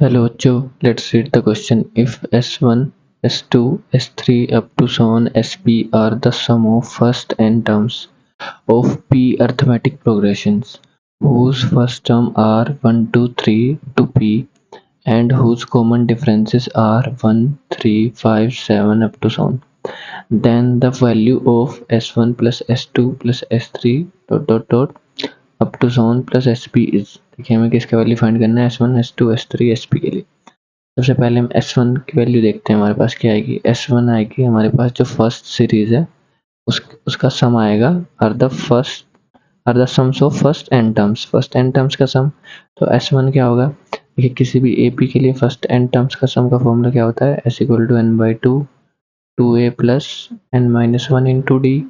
Hello Joe, let's read the question. If S1, S2, S3 up to so on Sp are the sum of first n terms of p arithmetic progressions, whose first term are 1, 2, 3 to p and whose common differences are 1, 3, 5, 7 up to so on, then the value of S1 plus S2 plus S3 dot up to so on plus Sp is। देखिए हमें किसका value find करना है, S1, S2, S3, Sp के लिए। सबसे पहले हम S1 की वैल्यू देखते हैं, हमारे पास क्या आएगी। S1 आएगी हमारे पास जो फर्स्ट सीरीज है उसका सम आएगा are the sums of first n terms का सम। तो S1 क्या होगा, देखिए किसी भी AP के लिए फर्स्ट एन टर्म्स का सम का फॉर्मूला क्या होता है, S equal to n/2 2a plus n-1 into D,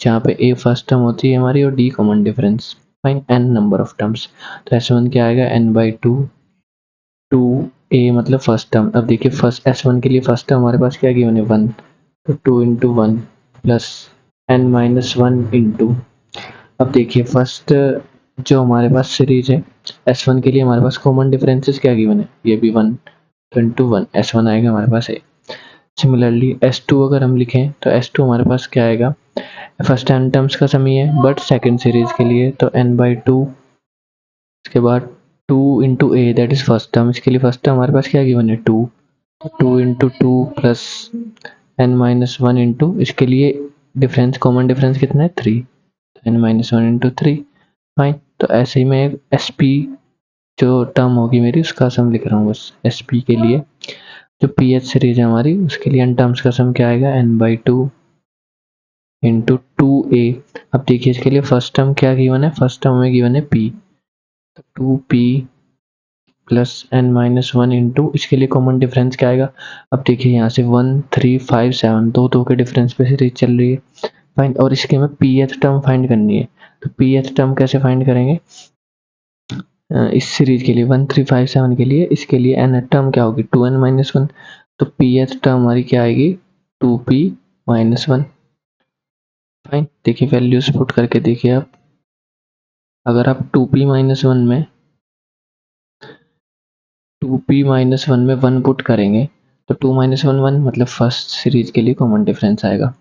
जहाँ पे a फर्स्ट टर्म होती है हमारी और d common difference, fine n number of terms. तो S1 क्या आएगा n/2 2a मतलब फर्स्ट टर्म। अब देखिए फर्स्ट S1 के लिए फर्स्ट टर्म हमारे पास क्या गिवन है 1, तो 2 इंटू 1 प्लस n-1 इंटू, अब देखिए फर्स्ट जो हमारे पास सीरीज है S1 के लिए हमारे पास कॉमन डिफरेंसेस क्या गिवन है, ये भी 1, तो इंटू 1 S1 आएगा हमारे पास है। सिमिलरली S2 अगर हम लिखें तो S2 हमारे पास क्या आएगा, फर्स्ट एन टर्म्स का सम ही है बट सेकेंड सीरीज के लिए, तो n/2 इसके बाद 2 into A that is first term, इसके लिए फर्स्ट टर्म हमारे पास क्या गिवन है 2, 2 इंटू 2 प्लस n-1 इंटू, इसके लिए डिफरेंस कॉमन डिफरेंस कितना है 3, तो n-1 इंटू 3, फाइन। तो ऐसे ही मैं एस पी जो टर्म होगी मेरी उसका सम लिख रहा हूँ बस। एस पी के लिए जो पी एच सीरीज है हमारी उसके लिए एन टर्म्स का सम क्या आएगा n/2 इंटू 2a। अब देखिए इसके लिए फर्स्ट टर्म क्या गिवन है, फर्स्ट टर्म में गिवन है p, तो 2p प्लस n-1 इंटू, इसके लिए कॉमन डिफरेंस क्या आएगा। अब देखिए यहाँ से 1, 3, 5, 7 दो के डिफरेंस पे सीरीज चल रही है, फाइन। और इसके हमें pth टर्म फाइंड करनी है, तो pth टर्म कैसे फाइंड करेंगे, इस सीरीज के लिए 1, 3, 5, 7 के लिए, इसके लिए n टर्म क्या होगी 2n-1, तो pth टर्म हमारी क्या आएगी 2p-1, फाइन। देखिए वैल्यूज पुट करके देखिए आप, अगर आप 2p-1 में 1 पुट करेंगे तो 2-1 मतलब फर्स्ट सीरीज के लिए कॉमन डिफरेंस आएगा।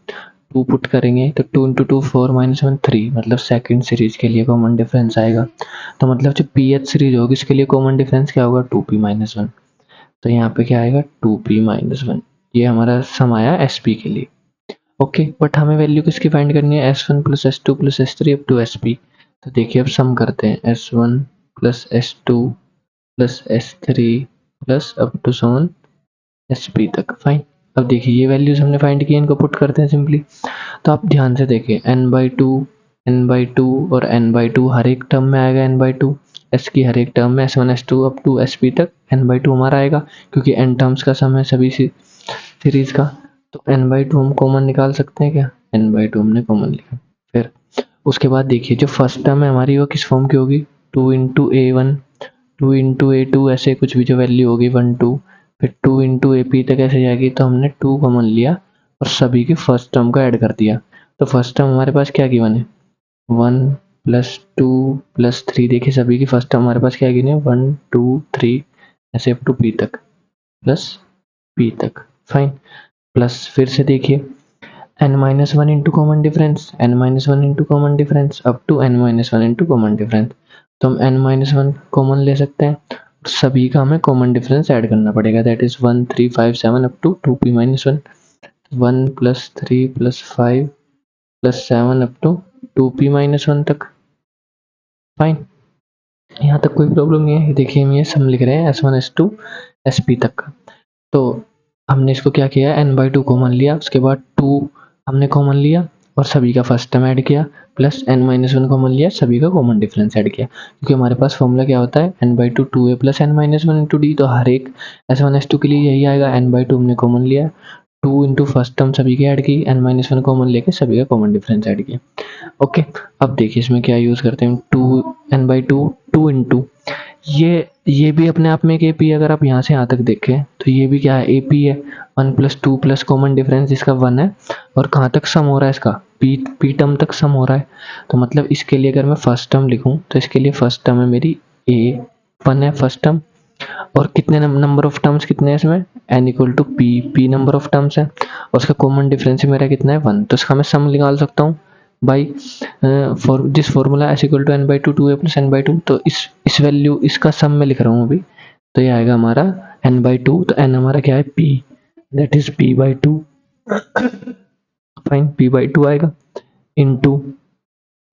2 पुट करेंगे तो 2 इंटू 2 4-1 3 मतलब सेकंड सीरीज के लिए कॉमन डिफरेंस आएगा। तो मतलब जो ph सीरीज होगी इसके लिए कॉमन डिफरेंस क्या होगा 2p-1, तो यहाँ पे क्या आएगा 2p-1। ये हमारा सम आया SP के लिए। ओके, बट हमें वैल्यू किसकी फाइंड करनी है, S1 plus S2 plus S3 up to SP। तो देखिए अब सम करते हैं, S1 plus S2 plus S3 plus up to सोन SP तक, फाइन। अब देखिए ये वैल्यूज हमने फाइंड की, इनको पुट करते हैं सिंपली। तो आप ध्यान से देखिए n/2 और n/2 हर एक टर्म में आएगा, n/2 s की हर एक टर्म में S1 S2 up to SP तक n/2 हमारा आएगा, क्योंकि n टर्म्स का सम है सभी सीरीज का। तो n/2 हम कॉमन निकाल सकते हैं क्या, n/2 हमने कॉमन लिखा। फिर उसके बाद देखिए जो फर्स्ट टर्म है हमारी वो किस फॉर्म की होगी, 2 इंटू A1 2 इंटू A2 ऐसे कुछ भी जो वैल्यू होगी 1, 2, फिर 2 इंटू AP तक ऐसे जाएगी, तो हमने 2 कॉमन लिया और सभी के फर्स्ट टर्म का ऐड कर दिया। तो फर्स्ट टर्म हमारे पास क्या गिवन है 1 प्लस 2 प्लस 3, देखिए सभी की फर्स्ट टर्म हमारे पास क्या गिवन है 1, 2, 3 ऐसे अप टू P तक प्लस P तक, फाइन। प्लस फिर से देखिए n-1 into common difference, n-1 into common difference up to n-1 into common difference, तो हम n-1 कॉमन ले सकते हैं, सभी का हमें कॉमन डिफरेंस ऐड करना पड़ेगा, that is 1, 3, 5, 7 up to 2p-1, 1 plus 3 plus 5 plus 7 up to 2p-1 तक, फाइन। यहाँ तक कोई प्रॉब्लम नहीं है, देखिए हम ये सम लिख रहे हैं S1 S2 SP तक का। तो हमने इसको क्या किया, n/2 कॉमन लिया, उसके बाद 2 हमने कॉमन लिया और सभी का फर्स्ट टर्म ऐड किया, प्लस n-1 कॉमन लिया, सभी का कॉमन डिफरेंस ऐड किया, क्योंकि हमारे पास फॉर्मूला क्या होता है n/2 2a plus n-1 into D, तो हर एक S1 S2 के लिए यही आएगा, n/2 हमने कॉमन लिया, 2 इंटू फर्स्ट टर्म सभी की ऐड की, n-1 कॉमन लेके सभी का कॉमन डिफरेंस ऐड किया। ओके, अब देखिए इसमें क्या यूज करते हैं, 2 n/2 2 इंटू, ये भी अपने आप में एक AP है, अगर आप यहाँ से यहाँ तक देखें तो ये भी क्या है AP है, 1 प्लस 2 प्लस कॉमन डिफरेंस इसका 1 है, और कहाँ तक सम हो रहा है इसका P टर्म तक सम हो रहा है। तो मतलब इसके लिए अगर मैं फर्स्ट टर्म लिखूं तो इसके लिए फर्स्ट टर्म है मेरी A1 है फर्स्ट टर्म, और कितने नंबर ऑफ टर्म्स कितने हैं इसमें, n equal to P, P number of terms है और उसका कॉमन डिफरेंस मेरा कितना है 1, तो इसका मैं सम निकाल सकता हूँ by for this formula S equal to N by two, two A plus N by two. तो इस वैल्यू इसका सम में लिख रहा हूँ अभी, तो ये आएगा हमारा n बाई टू, तो n हमारा क्या है p, that is p by two, fine p by two आएगा इनटू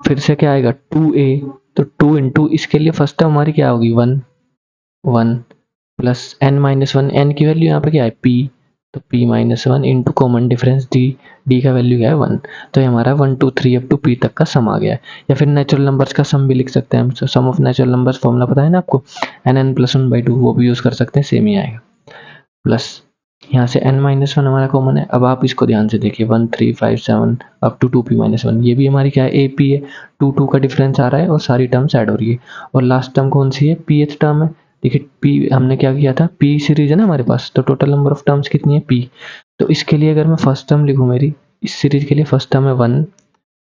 फिर से क्या आएगा 2a, तो 2 इंटू इसके लिए फर्स्ट टर्म हमारी क्या होगी 1 1 plus n minus one, n की वैल्यू यहाँ पे क्या है p, तो p minus one into common difference d, d का वैल्यू क्या है 1, तो ये हमारा 1 2 3 अप टू p तक का सम आ गया है। या फिर नेचुरल नंबर्स का सम भी लिख सकते हैं हम, सम ऑफ नेचुरल नंबर्स फॉर्मूला पता है ना आपको, n plus one by to, वो भी यूज कर सकते हैं, सेम ही आएगा। प्लस यहाँ से n माइनस वन हमारा कॉमन है, अब आप इसको ध्यान से देखिए 1 3 5 7 up to 2p minus one, ये भी हमारी क्या है ए पी है, 2 2 का डिफरेंस आ रहा है और सारी टर्म्स ऐड हो रही है। और लास्ट टर्म कौन सी है, पी एच टर्म है, देखिए पी हमने क्या किया था, पी सीरीज है ना हमारे पास, तो टोटल नंबर ऑफ टर्म्स कितनी है पी, तो इसके लिए अगर मैं फर्स्ट टर्म लिखूँ मेरी इस सीरीज के लिए, फर्स्ट टर्म है 1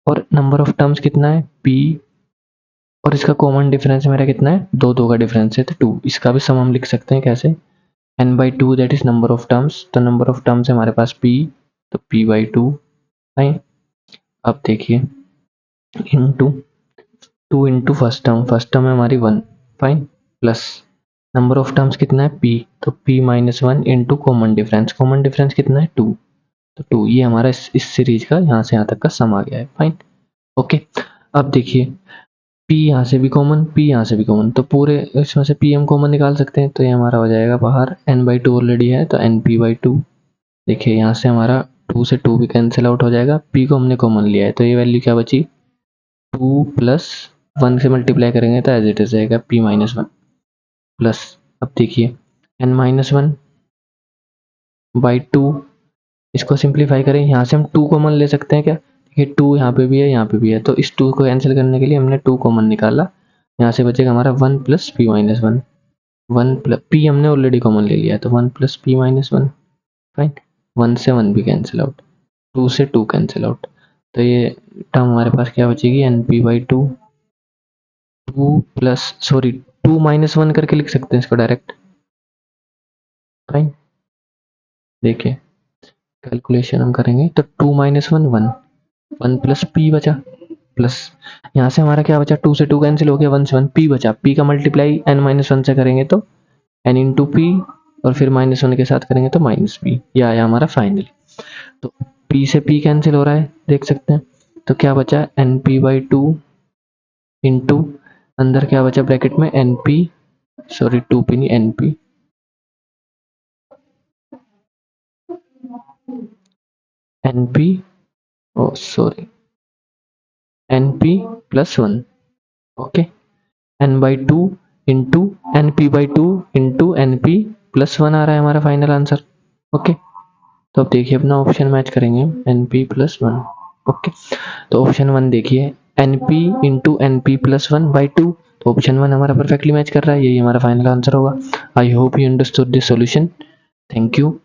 और नंबर ऑफ टर्म्स कितना है पी, और इसका कॉमन डिफरेंस मेरा कितना है, दो दो का डिफरेंस है तो 2, इसका भी सम हम लिख सकते हैं कैसे, n by two that is number of terms, तो नंबर ऑफ टर्म्स है हमारे पास p, तो p बाई टू, फाइन। अब देखिए इंटू 2 इंटू फर्स्ट टर्म है हमारी 1, fine, plus number of terms कितना है p, तो p minus one into common difference कितना है 2, तो 2, ये हमारा इस सीरीज का यहाँ से यहाँ तक का सम आ गया है, फाइन ओके। अब देखिए p यहाँ से भी कॉमन, p यहाँ से भी कॉमन, तो पूरे इसमें से p हम कॉमन निकाल सकते हैं, तो ये हमारा हो जाएगा बाहर n बाई टू ऑलरेडी है तो n p बाई टू, देखिए यहाँ से हमारा 2 से 2 भी कैंसिल आउट हो जाएगा, p को हमने कॉमन लिया है तो ये वैल्यू क्या बची 2 प्लस 1 से मल्टीप्लाई करेंगे तो एज इट इज रहेगा p माइनस वन, प्लस अब देखिए n minus one by to, इसको सिंप्लीफाई करें, यहाँ से हम 2 कॉमन ले सकते हैं क्या, देखिए 2 यहाँ पे भी है यहाँ पे भी है, तो इस 2 को कैंसिल करने के लिए हमने 2 कॉमन निकाला, यहाँ से बचेगा हमारा 1 plus P minus one, 1 plus P हमने ऑलरेडी कॉमन ले लिया तो 1 plus P minus one, fine, 1 से 1 भी कैंसिल आउट, 2 से 2 कैंसिल आउट, तो ये टर्म हमारे पास क्या बचेगी N P by two, 2 plus sorry 2 minus one करके लिख सकते हैं इसको डायरेक्ट, फाइन। देखिए कैलकुलेशन हम करेंगे तो 2 माइनस वन 1, 1 प्लस पी बचा, प्लस यहाँ से हमारा क्या बचा 2 से 2 कैंसिल हो गया, 1 से 1 पी बचा, पी का मल्टीप्लाई n माइनस वन से करेंगे तो n इंटू पी और फिर माइनस वन के साथ करेंगे तो माइनस पी, यह आया हमारा फाइनली। तो p से p कैंसिल हो रहा है देख सकते हैं, तो क्या बचा N P by two into अंदर क्या बचा ब्रैकेट में एन पी, सॉरी 2p नहीं N P, N P O sorry N P plus one, okay, N by two into N P by two into N P plus one आ रहा है हमारा final answer, okay. तो अब देखिए अपना option match करेंगे N P plus one, okay. तो ऑप्शन वन देखिए N P into N P plus one by two, तो ऑप्शन वन हमारा परफेक्टली मैच कर रहा है, यही हमारा फाइनल आंसर होगा। I hope you understood this solution, thank you.